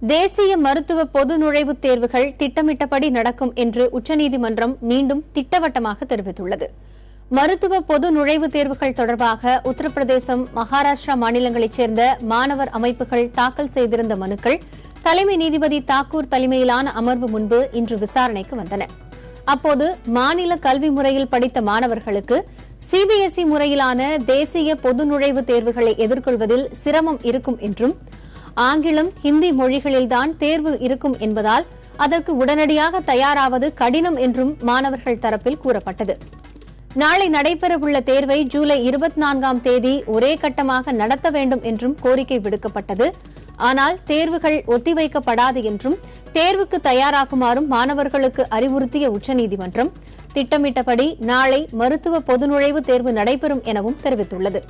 தேசிய மருத்துவ பொது நுழைவுத் தேர்வுகள் திட்டமிட்டபடி நடக்கும் என்று உச்சநீதிமன்றம் மீண்டும் திட்டவட்டமாக தெரிவித்துள்ளது. மருத்துவ பொது நுழைவுத் தேர்வுகள் தொடர்பாக உத்தரப்பிரதேசம், மகாராஷ்டிரா மாநிலங்களைச் சேர்ந்த மாணவர் அமைப்புகள் தாக்கல் செய்திருந்த மனுக்கள் தலைமை நீதிபதி தாக்கூர் தலைமையிலான அமர்வு முன்பு இன்று விசாரணைக்கு வந்தன. அப்போது மாநில கல்வி முறையில் படித்த மாணவர்களுக்கு சிபிஎஸ்இ முறையிலான தேசிய பொது நுழைவுத் தேர்வுகளை எதிர்கொள்வதில் சிரமம் இருக்கும் என்றும், ஆங்கிலம், ஹிந்தி மொழிகளில்தான் தேர்வு இருக்கும் என்பதால் அதற்கு உடனடியாக தயாராவது கடினம் என்றும் மாணவர்கள் தரப்பில் கூறப்பட்டது. நாளை நடைபெறவுள்ள தேர்வை ஜூலை 24ஆம் தேதி ஒரே கட்டமாக நடத்த வேண்டும் என்றும் கோரிக்கை விடுக்கப்பட்டது. ஆனால் தேர்வுகள் ஒத்திவைக்கப்படாது என்றும், தேர்வுக்கு தயாராகுமாறும் மாணவர்களுக்கு அறிவுறுத்திய உச்சநீதிமன்றம் திட்டமிட்டபடி நாளை மருத்துவ பொது நுழைவுத் தேர்வு நடைபெறும் எனவும் தெரிவித்துள்ளது.